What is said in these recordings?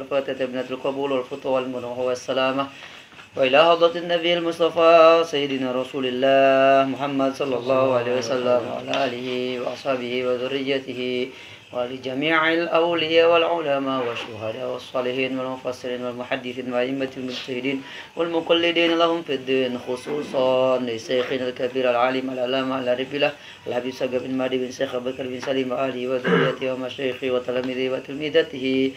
الفاتحة ابنة القبول والفتوى والمنوح والسلامة وإلى حضرة النبي المصطفى سيدنا رسول الله محمد صلى الله عليه وسلم وعلى آله وأصحابه وذريته ولجميع الأولياء والعلماء والشهداء والصالحين والمفسرين والمحدثين وأئمة المجتهدين والمقلدين لهم في الدين خصوصا لشيخنا الكبير العالم العلامة العارف الحبيب سقف بن مهدي بن شيخ أبو بكر بن سليم وآله وذريته ومشايخه وتلاميذه وتلميذته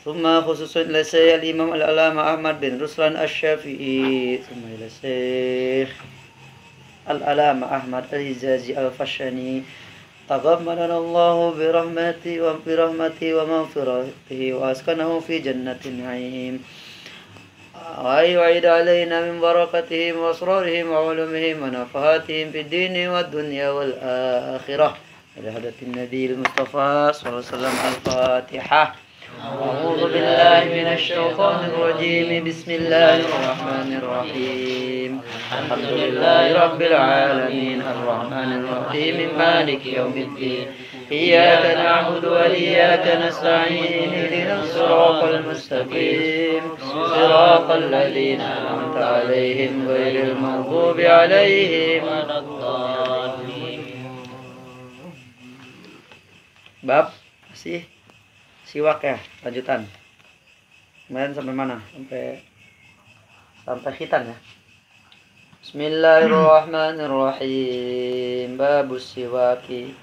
ثم خصوصا إلى الشيخ الإمام العلامة أحمد بن رسلان الشافعي ثم إلى الشيخ العلامة أحمد الحجازي الفشاني تغمدنا الله برحمته ومغفرته وأسكنه في جنة النعيم ويعيد علينا من بركتهم وأسرارهم وعلومهم ونفحاتهم في الدين والدنيا والآخرة إلى حضرة النبي المصطفى صلى الله عليه وسلم. الفاتحة. أعوذ بالله من الشيطان الرجيم. بسم الله الرحمن الرحيم. الحمد لله رب العالمين الرحمن الرحيم مالك يوم الدين إياك نعبد وإياك نستعين اهدنا الصراط المستقيم صراط الذين أنعمت عليهم غير المغضوب عليهم ولا الضالين. Bab masih siwak ya, lanjutan. Kemarin sampai mana? Sampai khitan ya. Bismillahirrahmanirrahim. Babus siwaki.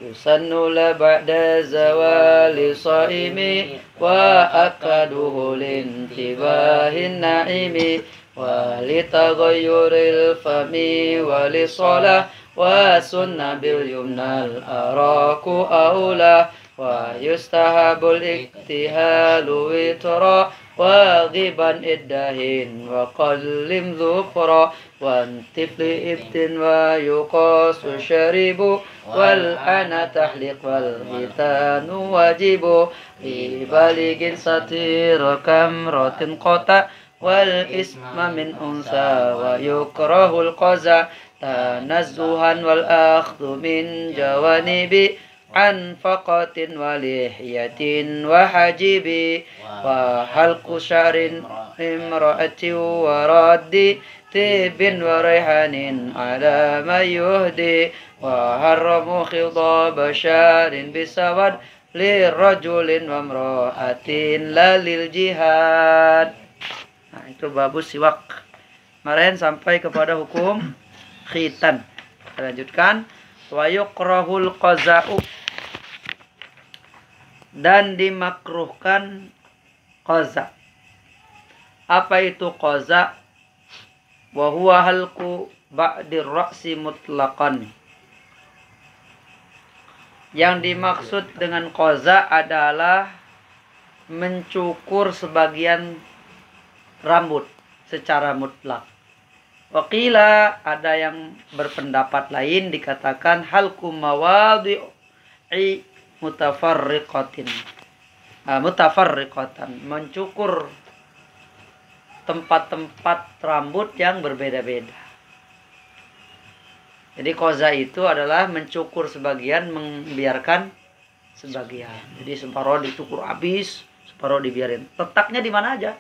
Yusannu la ba'da zawali saimi wa akaduhu lintibahin naimi wa litaghayyuril fami wa lisalah wa sunna bil yumnal araku aula wa yustahabul iktihalu witra wa ghiban iddahin wa qallim dhukra wa antifli ibtin wa yuqasu syaribu wal ana tahliq wal hitanu wajibu li baligin satir kamratin qata wal isma min unsa wa yukrahul qaza tanazzuhan wal akhdhu min jawanibi an faqatin wa lihiyatin wa hajibi wa halqu sya'rin imra'ati wa raddi tibin wa rayhanin ala ma yuhdi wa harramu khidaba sya'rin bisawad lirajulin wa imra'atin lalil jihad. Nah, itu babus siwak. Kemarin sampai kepada hukum khitan. Kita lanjutkan. Wa yukrahul qaza'u, dan dimakruhkan qaza. Apa itu qaza? Wa huwa halqu ba'dir ra'si mutlaqan. Yang dimaksud dengan qaza adalah mencukur sebagian rambut secara mutlak. Waqila, ada yang berpendapat lain dikatakan halqu mawadhi'i mutafarriqatan, mencukur tempat-tempat rambut yang berbeda-beda. Jadi qaza itu adalah mencukur sebagian, membiarkan sebagian. Jadi separuh dicukur habis, separuh dibiarin. Letaknya di mana aja.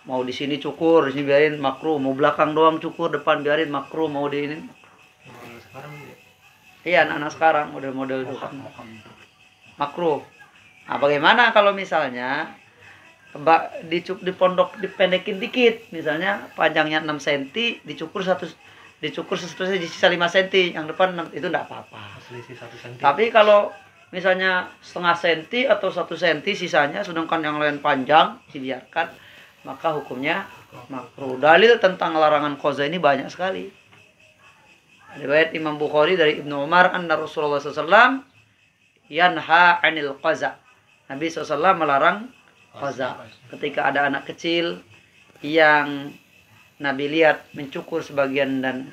Mau di sini cukur, di sini biarin makruh. Mau belakang doang cukur, depan biarin makruh. Mau di ini. Iya, anak-anak sekarang model-model itu kan makruh. Nah, bagaimana kalau misalnya di pondok dipendekin dikit, misalnya panjangnya 6 cm, dicukur sisa 5 cm, yang depan 6, itu enggak apa-apa. Selisih 1 cm. Tapi kalau misalnya setengah cm atau 1 cm sisanya, sedangkan yang lain panjang, dibiarkan, maka hukumnya makruh. Dalil tentang larangan qaza ini banyak sekali. Riwayat Imam Bukhari dari Ibnu Umar anna Rasulullah SAW yanha 'anil qaza. Nabi SAW melarang qaza. Ketika ada anak kecil yang Nabi lihat mencukur sebagian dan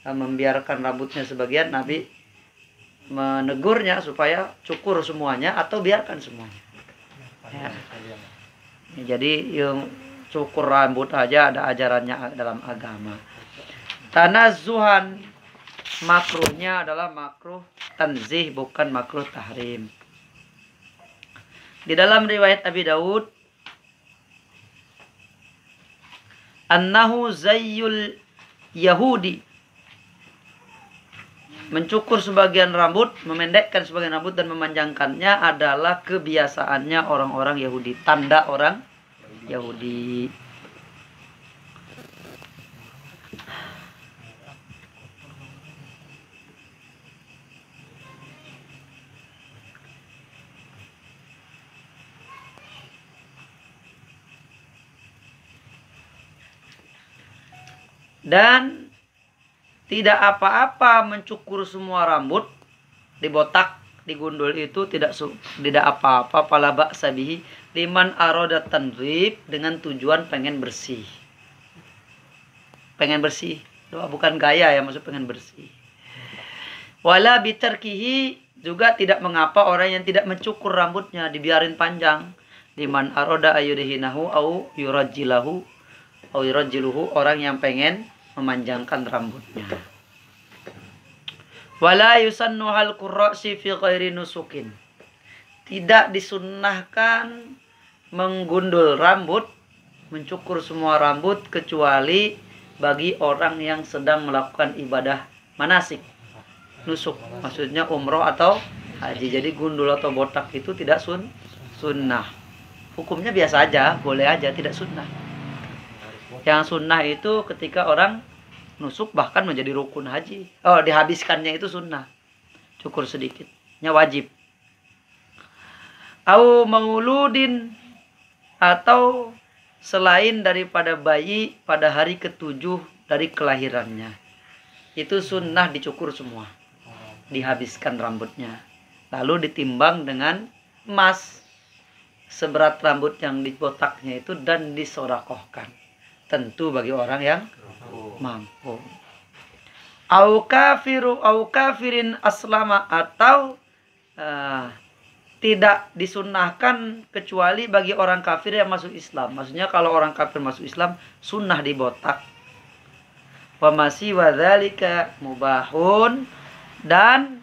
membiarkan rambutnya sebagian, Nabi menegurnya supaya cukur semuanya atau biarkan semuanya. Ya. Jadi yang cukur rambut aja ada ajarannya dalam agama. Tanazzuhan, makruhnya adalah makruh tanzih, bukan makruh tahrim. Di dalam riwayat Abi Daud, annahu zayyul Yahudi, mencukur sebagian rambut, memendekkan sebagian rambut dan memanjangkannya adalah kebiasaannya orang-orang Yahudi, tanda orang Yahudi. Dan tidak apa-apa mencukur semua rambut, dibotak, digundul itu tidak apa-apa. Fala ba'sa bihi liman arada tanzif, dengan tujuan pengen bersih. Pengen bersih, bukan gaya ya, maksud pengen bersih. Wala bitarkihi, juga tidak mengapa orang yang tidak mencukur rambutnya, dibiarin panjang. Liman arada ayudhinahu au yurajjilahu au yurajjiluhu, orang yang pengen memanjangkan rambutnya. Wala yusannu halqur ra'si fi ghairi nusukin, tidak disunnahkan menggundul rambut, mencukur semua rambut kecuali bagi orang yang sedang melakukan ibadah manasik. Nusuk maksudnya umroh atau haji. Jadi gundul atau botak itu tidak sunnah. Hukumnya biasa aja, boleh aja, tidak sunnah. Yang sunnah itu ketika orang nusuk bahkan menjadi rukun haji. Oh, dihabiskannya itu sunnah. Cukur sedikitnya wajib. Au mauludin, atau selain daripada bayi pada hari ke-7 dari kelahirannya. Itu sunnah dicukur semua. Dihabiskan rambutnya. Lalu ditimbang dengan emas seberat rambut yang dibotaknya itu dan disodakohkan. Tentu bagi orang yang mampu. Au kafirin aslama, atau tidak disunnahkan kecuali bagi orang kafir yang masuk Islam. Maksudnya kalau orang kafir masuk Islam, sunnah dibotak. Wa masih wadzalika mubahun, dan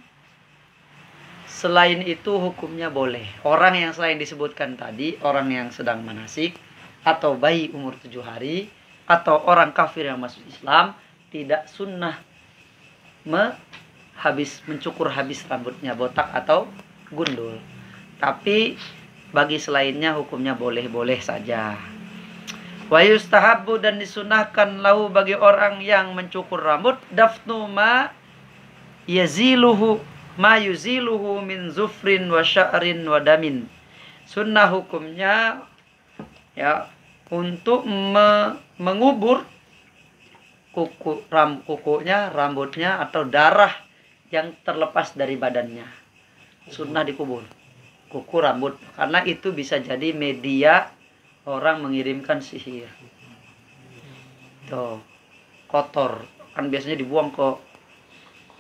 selain itu hukumnya boleh. Orang yang selain disebutkan tadi, orang yang sedang manasik, atau bayi umur 7 hari, atau orang kafir yang masuk Islam, tidak sunnah mencukur habis rambutnya, botak atau gundul. Tapi bagi selainnya hukumnya boleh-boleh saja. Wa yustahabbu, dan disunahkan lahu bagi orang yang mencukur rambut, dafnu ma yuziluhu min zufrin wa sya'rin wa damin. Sunnah hukumnya ya untuk mengubur kukunya, rambutnya atau darah yang terlepas dari badannya. Sunnah dikubur kuku, rambut, karena itu bisa jadi media orang mengirimkan sihir. Tuh, kotor kan biasanya dibuang ke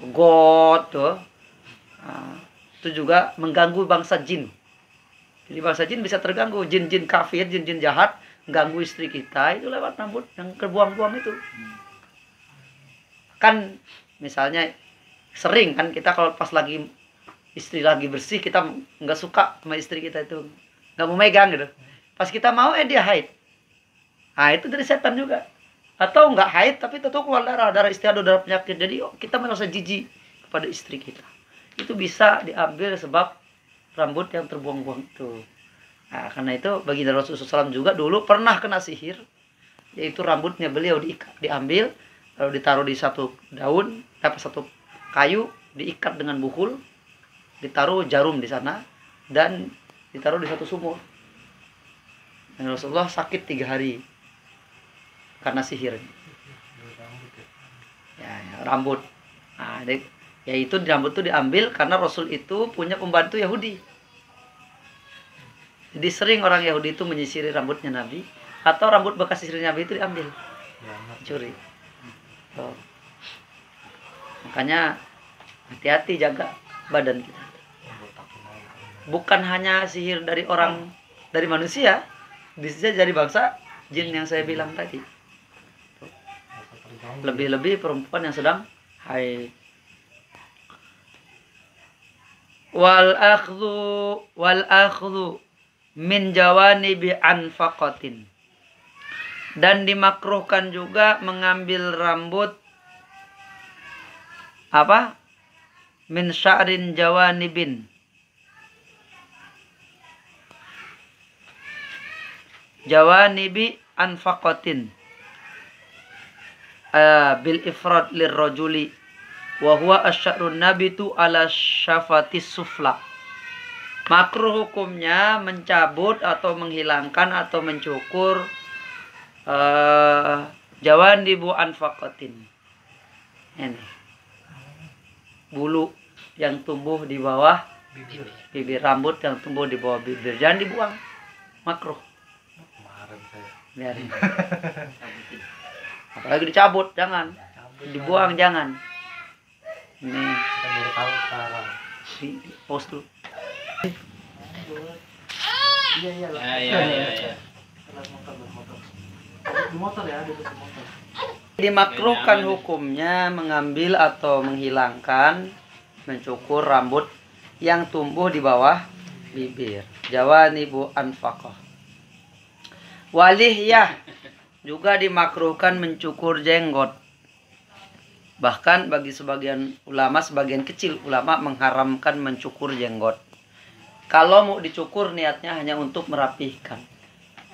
got tuh. Nah, itu juga mengganggu bangsa jin. Jadi bangsa jin bisa terganggu, jin-jin kafir, jin-jin jahat ganggu istri kita itu lewat rambut yang kebuang-buang itu. Kan misalnya sering kan kita kalau pas lagi istri lagi bersih, kita nggak suka sama istri kita itu, nggak mau megang gitu. Pas kita mau dia haid. Nah itu dari setan juga. Atau nggak haid tapi tetap keluar darah istiadat, darah penyakit. Jadi kita merasa jijik kepada istri kita. Itu bisa diambil sebab rambut yang terbuang-buang itu. Nah, karena itu baginda Rasulullah SAW juga dulu pernah kena sihir, yaitu rambutnya beliau diambil, lalu ditaruh di satu daun, satu kayu, diikat dengan buhul, ditaruh jarum di sana, dan ditaruh di satu sumur. Dan Rasulullah sakit 3 hari karena sihir. Ya, rambut. Nah, yaitu rambut itu diambil karena Rasul itu punya pembantu Yahudi. Jadi sering orang Yahudi itu menyisiri rambutnya Nabi, atau rambut bekas sisir Nabi itu diambil, curi. Oh. Makanya hati-hati jaga badan kita. Bukan hanya sihir dari orang, dari manusia, bisa dari bangsa jin yang saya bilang tadi. Lebih-lebih perempuan yang sedang haid. Wal akhdhu min jawanibi anfaqatin. Dan dimakruhkan juga mengambil rambut apa? Min sya'rin jawanibin. Jawanibi anfaqatin. Bil ifrad lirrajuli wa huwa asy'arun nabitu ala syafatis sufla. Makruh hukumnya mencabut atau menghilangkan atau mencukur jawanibu anfaqatin. Ini bulu yang tumbuh di bawah bibir, rambut yang tumbuh di bawah bibir jangan dibuang, makruh. Biarin. Apalagi dicabut, jangan. Dibuang, jangan. Ini kita baru tahu sekarang. Di post dulu. Iya. Dimakruhkan hukumnya mengambil atau menghilangkan, mencukur rambut yang tumbuh di bawah bibir. Jawanibu anfaqah. Walihyah, juga dimakruhkan mencukur jenggot. Bahkan bagi sebagian ulama, sebagian kecil ulama mengharamkan mencukur jenggot. Kalau mau dicukur niatnya hanya untuk merapihkan.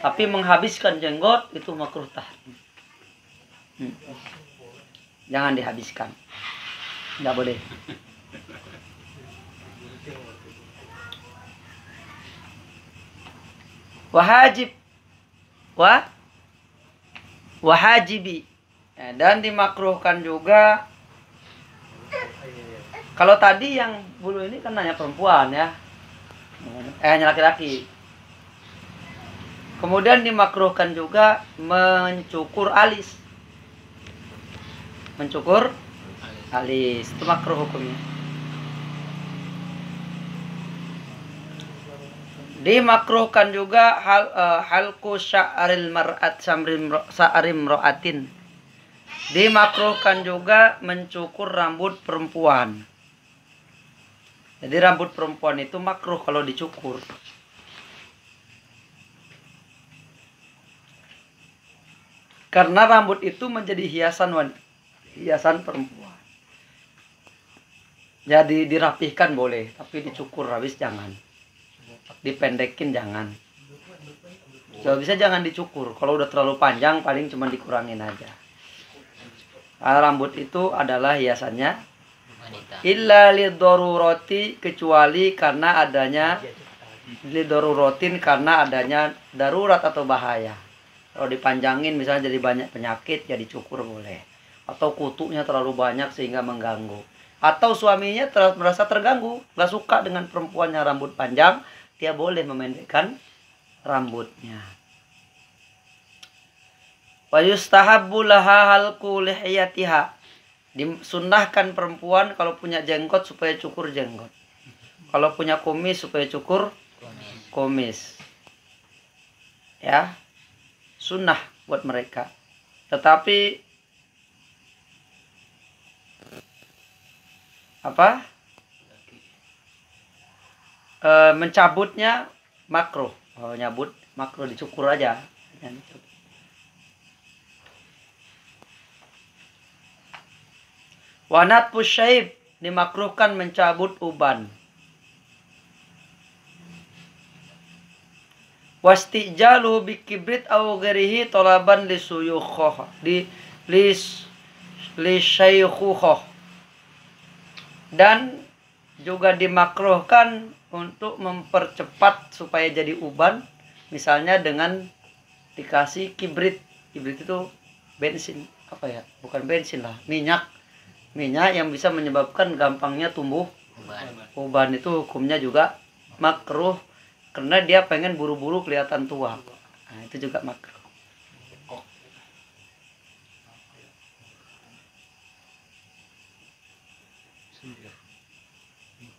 Tapi menghabiskan jenggot itu makruh tahrim. Jangan dihabiskan. Tidak boleh. Wahajibi. Dan dimakruhkan juga. Kalau tadi yang bulu ini kan hanya perempuan ya. Hanya laki-laki. Kemudian dimakruhkan juga mencukur alis. Mencukur alis. Itu makruh hukumnya. Dimakruhkan juga halqu sya'ril mar'at sa'rim ro'atin. Dimakruhkan juga mencukur rambut perempuan. Jadi rambut perempuan itu makruh kalau dicukur. Karena rambut itu menjadi hiasan perempuan. Jadi dirapihkan boleh, tapi dicukur habis jangan. Dipendekin jangan. Kalau bisa jangan dicukur. Kalau udah terlalu panjang paling cuma dikurangin aja. Rambut itu adalah hiasannya illa lidoruroti, kecuali karena adanya lidorurotin, karena adanya darurat atau bahaya. Kalau dipanjangin misalnya jadi banyak penyakit ya dicukur boleh. Atau kutunya terlalu banyak sehingga mengganggu. Atau suaminya merasa terganggu, gak suka dengan perempuannya rambut panjang, dia boleh memendekkan rambutnya. Wa yustahabbu laha halqu lihiyatiha. Disunnahkan perempuan kalau punya jenggot supaya cukur jenggot. Kalau punya kumis supaya cukur kumis. Ya. Sunnah buat mereka. Tetapi mencabutnya makruh. Oh, nyabut makruh, dicukur aja. Wanat pusyaib, dimakruhkan mencabut uban. Wastijalu bikibrit aw ghairihi talaban lisuyukhoh lisyaykhuhoh. Dan juga dimakruhkan untuk mempercepat supaya jadi uban, misalnya dengan dikasih kibrit. Kibrit itu bensin, bukan bensin lah, minyak yang bisa menyebabkan gampangnya tumbuh uban. Itu hukumnya juga makruh karena dia pengen buru-buru kelihatan tua. Nah, itu juga makruh.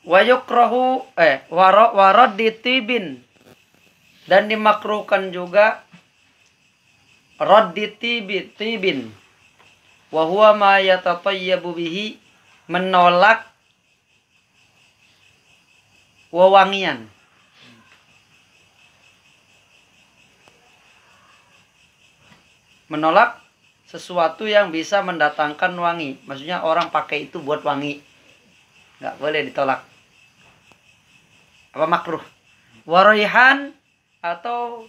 Wa yukrahu warad ditibin, dan dimakruhkan juga radditibin wa huwa ma yatatayyabu bihi, menolak wewangian. menolak sesuatu yang bisa mendatangkan wangi. Maksudnya orang pakai itu buat wangi. Nggak boleh ditolak. Apa makruh? Waraihan atau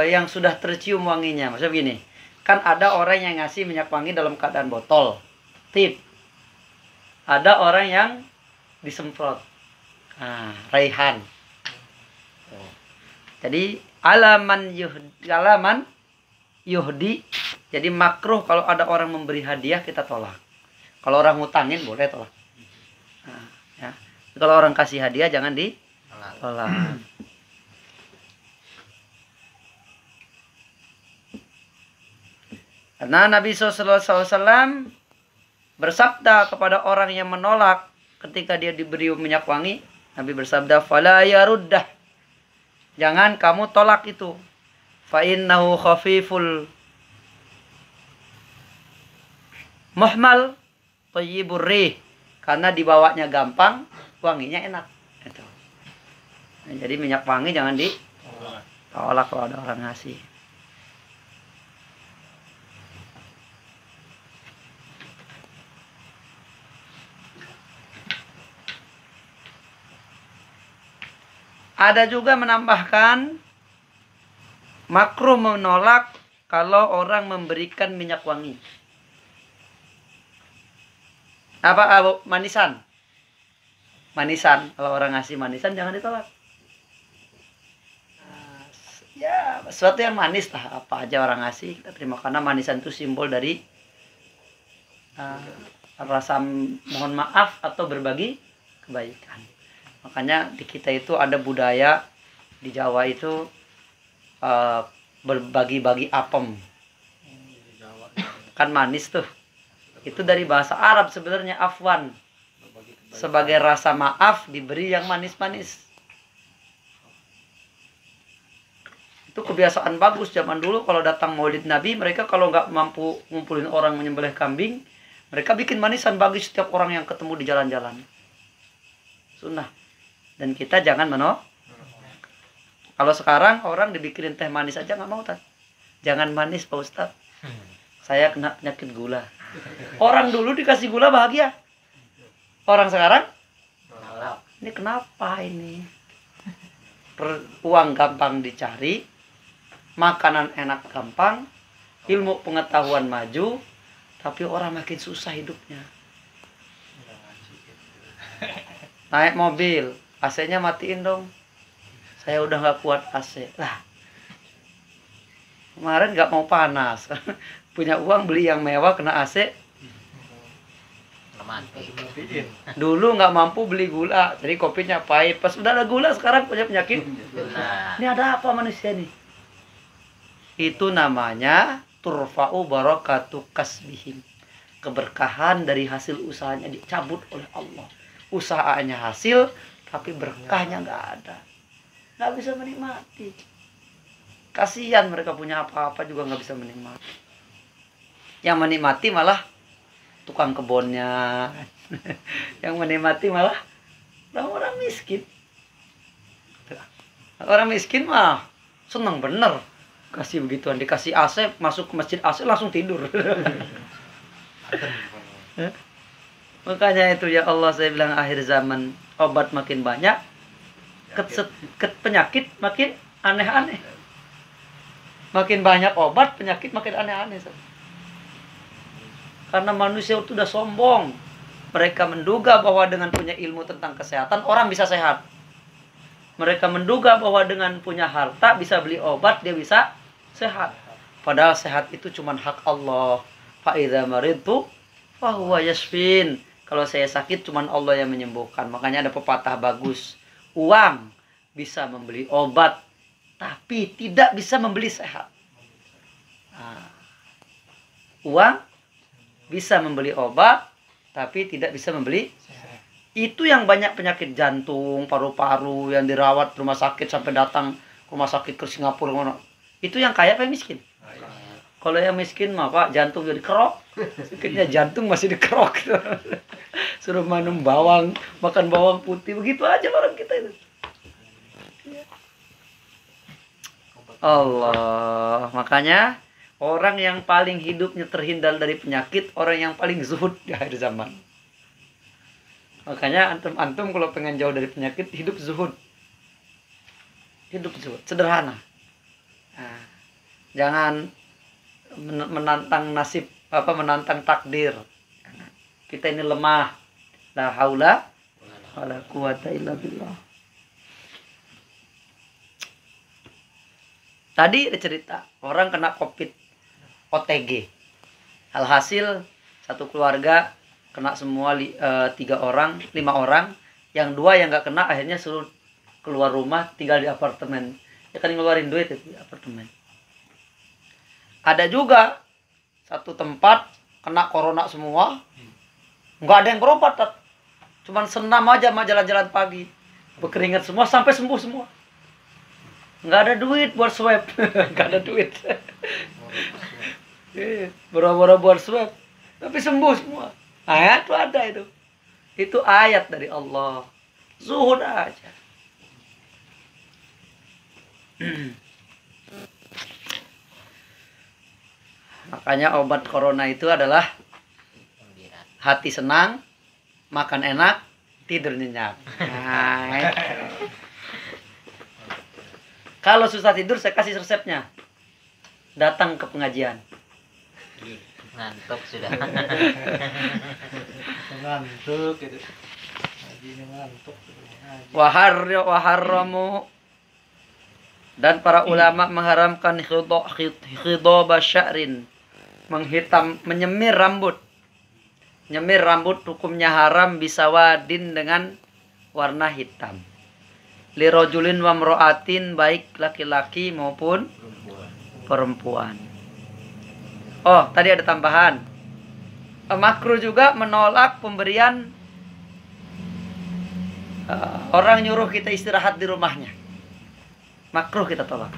yang sudah tercium wanginya. Maksudnya begini. Kan ada orang yang ngasih minyak wangi dalam keadaan botol. Tip. Ada orang yang disemprot. Raihan. Jadi alaman yuhdi. Jadi makruh kalau ada orang memberi hadiah kita tolak. Kalau orang ngutangin boleh tolak. Ya. Kalau orang kasih hadiah jangan ditolak. Karena Nabi SAW bersabda kepada orang yang menolak ketika dia diberi minyak wangi. Nabi bersabda, "Fala yaruddah." Jangan kamu tolak itu. Fa innahu khafiful muhmal thayyibur rih. Karena dibawanya gampang, wanginya enak. Itu. Nah, jadi minyak wangi jangan ditolak kalau ada orang ngasih. Ada juga menambahkan makruh menolak kalau orang memberikan minyak wangi. Apa manisan? Manisan, kalau orang ngasih manisan jangan ditolak. Ya, sesuatu yang manis lah, apa aja orang ngasih kita terima karena manisan itu simbol dari rasa mohon maaf atau berbagi kebaikan. Makanya di kita itu ada budaya di Jawa itu berbagi-bagi apem. Kan manis tuh. Itu dari bahasa Arab sebenarnya afwan. Sebagai rasa maaf diberi yang manis-manis. Itu kebiasaan bagus zaman dulu kalau datang Maulid Nabi, mereka kalau nggak mampu ngumpulin orang menyembelih kambing, mereka bikin manisan bagi setiap orang yang ketemu di jalan-jalan. Sunnah. Dan kita jangan menolak. Kalau sekarang orang dibikinin teh manis aja nggak mau, Tad. Jangan manis, Pak Ustadz. Saya kena penyakit gula. Orang dulu dikasih gula bahagia. Orang sekarang, ini kenapa ini? Uang gampang dicari, makanan enak gampang, ilmu pengetahuan maju, tapi orang makin susah hidupnya. Naik mobil, AC-nya matiin dong. Saya udah gak kuat AC. Lah, kemarin gak mau panas. Punya uang beli yang mewah kena AC. Dulu gak mampu beli gula, jadi kopinya pahit. Pas udah ada gula sekarang punya penyakit. Ini ada apa manusia nih? Itu namanya turfa'u barakatu kasbihim. Keberkahan dari hasil usahanya dicabut oleh Allah. Usahanya hasil, tapi berkahnya nggak ada. Nggak bisa menikmati. Kasihan mereka punya apa-apa juga nggak bisa menikmati. Yang menikmati malah tukang kebunnya. Yang menikmati malah orang miskin. Orang miskin mah seneng bener. Kasih begituan, dikasih AC, masuk ke masjid AC langsung tidur. Makanya itu ya Allah, saya bilang akhir zaman obat makin banyak, penyakit makin aneh-aneh. Makin banyak obat, penyakit makin aneh-aneh. Karena manusia itu udah sombong. Mereka menduga bahwa dengan punya ilmu tentang kesehatan orang bisa sehat. Mereka menduga bahwa dengan punya harta bisa beli obat dia bisa sehat. Padahal sehat itu cuma hak Allah. Fa idza maridtu fa huwa yashfin. Kalau saya sakit cuma Allah yang menyembuhkan. Makanya ada pepatah bagus. Uang bisa membeli obat, tapi tidak bisa membeli sehat. Nah, uang bisa membeli obat, tapi tidak bisa membeli sehat. Itu yang banyak penyakit jantung, paru-paru yang dirawat rumah sakit sampai datang rumah sakit ke Singapura. Itu yang kaya apa yang miskin? Kalau yang miskin mah Pak, jantung jadi kerok. Sakitnya jantung masih dikerok. Suruh minum bawang, makan bawang putih, begitu aja orang kita itu. Allah, makanya orang yang paling hidupnya terhindar dari penyakit, orang yang paling zuhud di akhir zaman. Makanya antum kalau pengen jauh dari penyakit, hidup zuhud. Hidup zuhud, sederhana. Nah, jangan menantang nasib, menantang takdir. Kita ini lemah. La haula wala quwata illa billah. Tadi ada cerita, orang kena COVID, OTG. Alhasil satu keluarga kena semua 5 orang. Yang 2 yang nggak kena akhirnya suruh keluar rumah, tinggal di apartemen. Ya kan ngeluarin duit itu di apartemen. Ada juga satu tempat kena corona semua, nggak ada yang berobat, cuman senam aja jalan-jalan pagi, berkeringat semua sampai sembuh semua. Nggak ada duit buat swab. Nggak ada duit. Boro-boro buat swab, tapi sembuh semua. Ayat itu ada itu. Itu ayat dari Allah. Zuhud aja. Makanya obat corona itu adalah hati senang, makan enak, tidur nyenyak. Nah, kalau susah tidur, saya kasih resepnya. Datang ke pengajian. Ngantuk sudah. Ngantuk gitu. Ngajinya ngantuk. Waharramu, dan para ulama mengharamkan khidaba sya'rin, menyemir rambut. Nyemir rambut hukumnya haram bisawadin, dengan warna hitam. Lirojulin wa mro'atin, baik laki-laki maupun perempuan. Oh, tadi ada tambahan. Makruh juga menolak pemberian orang nyuruh kita istirahat di rumahnya. Makruh kita tolak.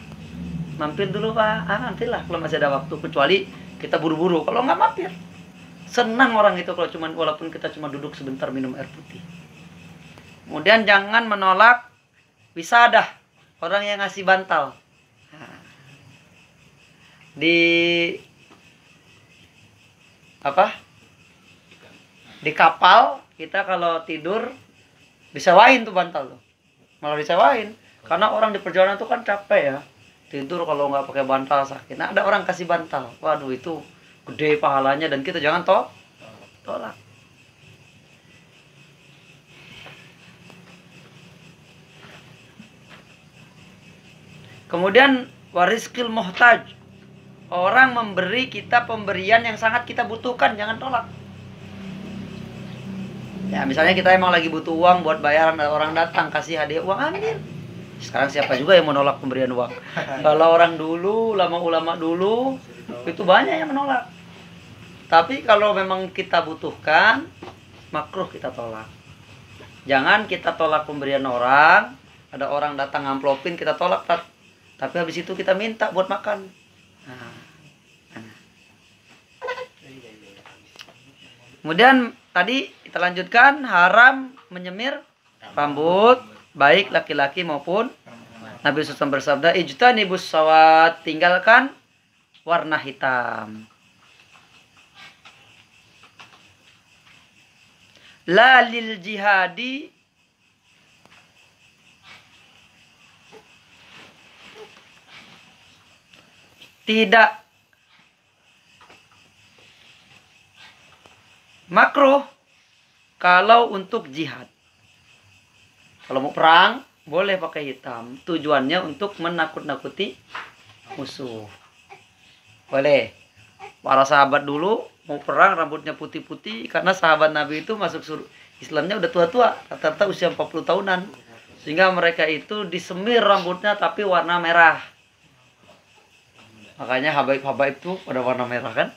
Mampir dulu Pak, nantilah kalau masih ada waktu, kecuali kita buru-buru. Kalau nggak mampir, senang orang itu kalau walaupun kita cuma duduk sebentar minum air putih. Kemudian jangan menolak wisadah, orang yang ngasih bantal. Di kapal kita kalau tidur disewain tuh bantal tuh, malah disewain. Karena orang di perjalanan tuh kan capek ya, tidur kalau nggak pakai bantal sakit. Nah, ada orang kasih bantal, waduh itu gede pahalanya, dan kita jangan tolak. Kemudian wariskil muhtaj, orang memberi kita pemberian yang sangat kita butuhkan, jangan tolak. Ya misalnya kita emang lagi butuh uang buat bayaran, ada orang datang kasih hadiah uang, ambil. Sekarang siapa juga yang menolak pemberian uang? Kalau orang dulu, ulama dulu, itu banyak yang menolak. Tapi kalau memang kita butuhkan, makruh kita tolak. Jangan kita tolak pemberian orang. Ada orang datang ngamplopin, kita tolak. Tapi habis itu kita minta buat makan. Kemudian tadi kita lanjutkan, haram menyemir rambut, baik laki-laki maupun Nabi SAW bersabda, ijtanibus sawat, tinggalkan warna hitam. La lil jihadi, tidak makruh kalau untuk jihad. Kalau mau perang boleh pakai hitam, tujuannya untuk menakut-nakuti musuh. Boleh. Para sahabat dulu mau perang rambutnya putih-putih, karena sahabat Nabi itu masuk Islamnya udah tua-tua, rata-rata usia 40 tahunan. Sehingga mereka itu disemir rambutnya tapi warna merah. Makanya habaib-habaib itu pada warna merah kan.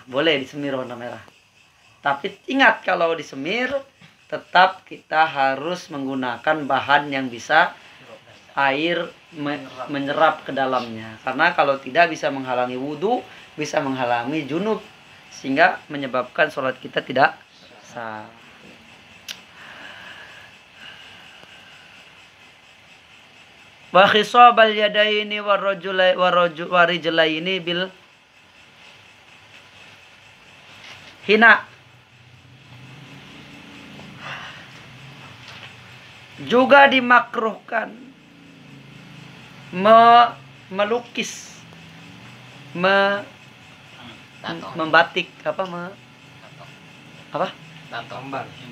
Boleh disemir warna merah. Tapi ingat, kalau disemir tetap kita harus menggunakan bahan yang bisa air menyerap ke dalamnya. Karena kalau tidak bisa menghalangi wudhu, bisa menghalangi junub, sehingga menyebabkan sholat kita tidak sah. Wa khisabal yadaini warijlaini bil hina. Juga dimakruhkan melukis, Tato. membatik apa Tato.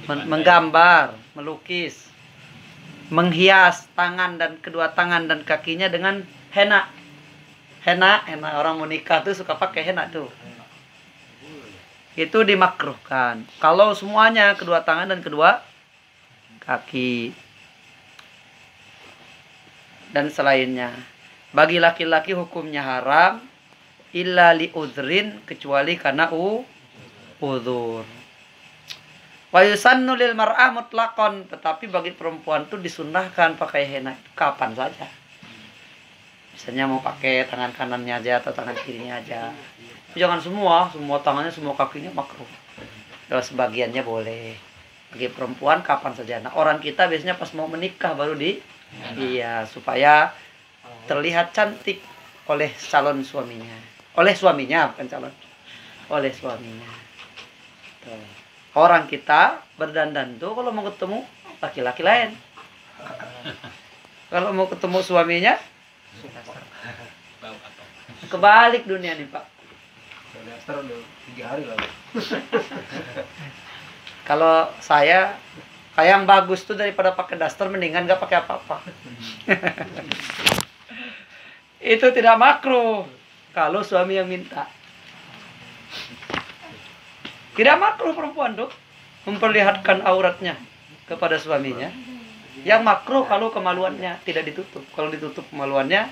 menggambar, melukis, menghias tangan dan kedua tangan dan kakinya dengan henna. Henna orang mau nikah tuh suka pakai henna tuh. Itu dimakruhkan. Kalau semuanya kedua tangan dan kedua kaki dan selainnya. Bagi laki-laki hukumnya haram illa li udhrin, kecuali karena udhur. Wa yusannu lil mar'ah mutlaqan, tetapi bagi perempuan tuh disunnahkan pakai henna kapan saja. Misalnya mau pakai tangan kanannya aja atau tangan kirinya aja. Jangan semua tangannya, semua kakinya makruh. Kalau sebagiannya boleh. Bagi perempuan kapan saja. Nah, orang kita biasanya pas mau menikah baru iya, supaya terlihat cantik oleh calon suaminya. Oleh suaminya, bukan calon. Oleh suaminya. Tuh. Orang kita berdandan tuh kalau mau ketemu laki-laki lain. Kalau mau ketemu suaminya, kebalik dunia nih, Pak. Kalau saya kayak yang bagus tuh daripada pakai daster mendingan nggak pakai apa-apa. Itu tidak makruh kalau suami yang minta. Tidak makruh perempuan tuh memperlihatkan auratnya kepada suaminya. Yang makruh kalau kemaluannya tidak ditutup. Kalau ditutup kemaluannya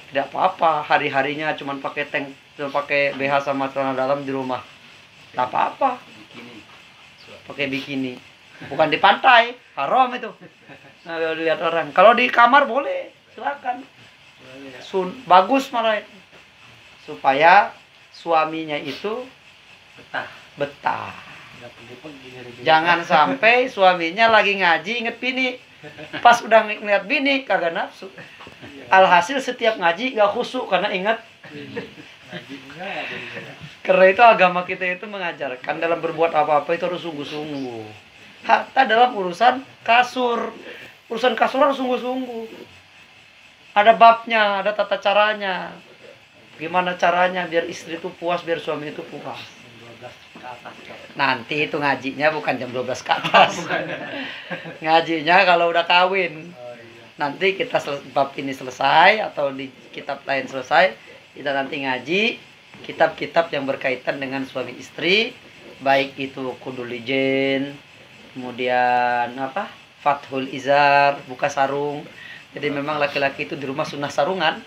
tidak apa-apa. Hari-harinya cuma pakai pakai BH sama celana dalam di rumah. Tidak apa-apa. Pakai bikini. Bukan di pantai, haram itu. Nah, kalau dilihat orang. Kalau di kamar boleh, silakan. Bagus malah. Supaya suaminya itu betah. Jangan sampai suaminya lagi ngaji inget bini. Pas udah ngeliat bini kagak nafsu. Alhasil setiap ngaji gak khusyuk karena ingat. Karena itu agama kita itu mengajarkan dalam berbuat apa-apa itu harus sungguh-sungguh. Hatta dalam urusan kasur. Urusan kasur harus sungguh-sungguh. Ada babnya, ada tata caranya. Gimana caranya biar istri itu puas, biar suami itu puas. Nanti itu ngajinya bukan jam 12 ke atas. Ngajinya kalau udah kawin. Nanti kita bab ini selesai atau di kitab lain selesai, kita nanti ngaji kitab-kitab yang berkaitan dengan suami istri, baik itu Qudul Ijen, kemudian Fathul Izar, buka sarung. Jadi memang laki-laki itu di rumah sunnah sarungan.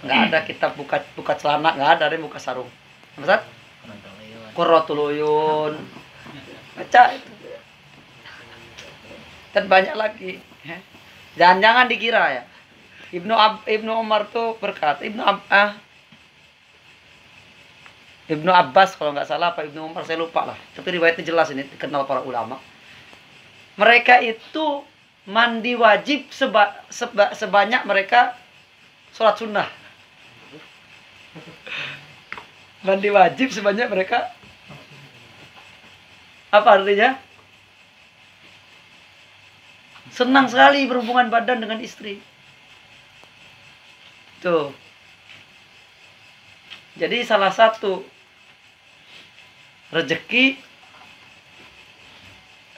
Nggak ada kitab buka celana, nggak ada buka sarung. Maksud? Qurratul Uyun. Baca itu. Dan banyak lagi. Jangan dikira ya. Ibnu Umar tuh berkata, Ibnu Abbas kalau nggak salah, apa Ibnu Umar saya lupa lah. Tapi riwayatnya jelas ini dikenal para ulama. Mereka itu mandi wajib sebanyak mereka sholat sunnah. Mandi wajib sebanyak mereka. Apa artinya? Senang sekali berhubungan badan dengan istri. Tuh. Jadi salah satu rezeki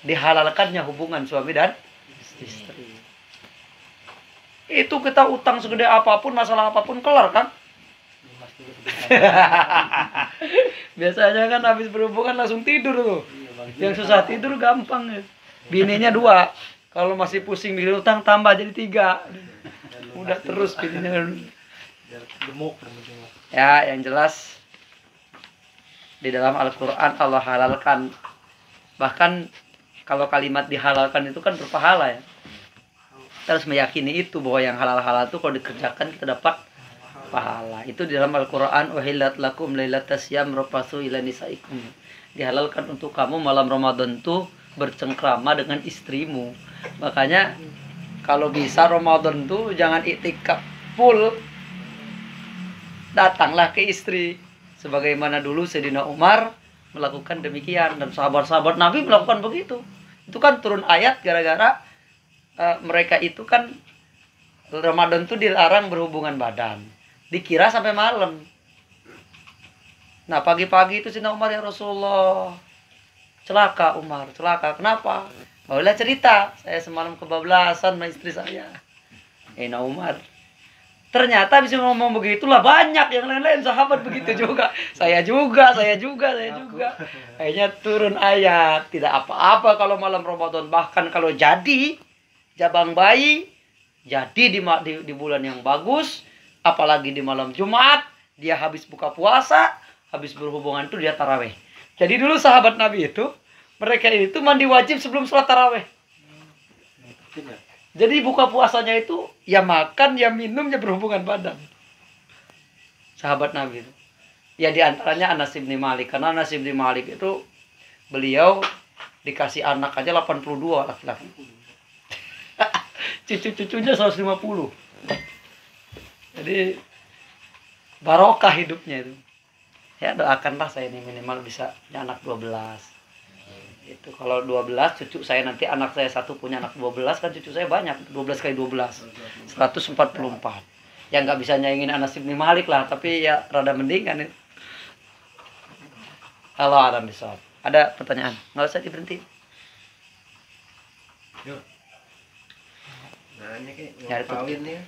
dihalalkannya hubungan suami dan istri. Itu kita utang segede apapun, masalah apapun kelar kan? Biasanya kan habis berhubungan langsung tidur tuh. Yang susah tidur gampang ya. Bininya 2. Kalau masih pusing mikir utang tambah jadi 3. Udah terus bininya. Ya, yang jelas di dalam Al-Quran Allah halalkan. Bahkan kalau kalimat dihalalkan itu kan berpahala ya. Kita harus meyakini itu bahwa yang halal-halal itu kalau dikerjakan kita dapat pahala. Itu di dalam Al-Quran, uhillat lakum lailatas syiyam rafasu ila nisaikum. Dihalalkan untuk kamu malam Ramadan tuh bercengkrama dengan istrimu. Makanya kalau bisa Ramadan tuh jangan iktikaf full. Datanglah ke istri. Sebagaimana dulu Sayyidina Umar melakukan demikian dan sahabat-sahabat Nabi melakukan begitu. Itu kan turun ayat gara-gara mereka itu kan Ramadan tuh dilarang berhubungan badan. Dikira sampai malam. Nah, pagi-pagi itu Sayyidina Umar, ya Rasulullah, celaka Umar, celaka. Kenapa? Bawalah cerita, saya semalam kebablasan sama istri saya. Sayyidina Umar, ternyata bisa ngomong begitulah banyak yang lain-lain sahabat begitu juga. Saya juga. Akhirnya turun ayat, tidak apa-apa kalau malam Ramadan, bahkan kalau jadi jabang bayi, jadi di bulan yang bagus, apalagi di malam Jumat, dia habis buka puasa, habis berhubungan itu dia taraweh. Jadi dulu sahabat Nabi itu, mereka itu mandi wajib sebelum sholat taraweh. Jadi buka puasanya itu ya makan, ya minum, ya berhubungan badan. Sahabat Nabi itu. Ya diantaranya Anas bin Malik. Karena Anas bin Malik itu beliau dikasih anak aja 82 laki-laki. Cucu-cucunya 150. Jadi barokah hidupnya itu. Ya doakanlah saya ini minimal bisa punya anak 12. Itu kalau 12 cucu saya nanti anak saya satu punya anak 12 kan cucu saya banyak. 12 kali 12 144. Ya nggak bisa nyaingin Anas bin Malik lah, tapi ya rada mendingan itu. Halo Adam bisa. Ada pertanyaan? Nggak usah diberhenti. Yuk. Nah, ini kayak Nyari kawin nih.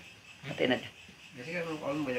Matiin aja. Biasanya kan kawin banyak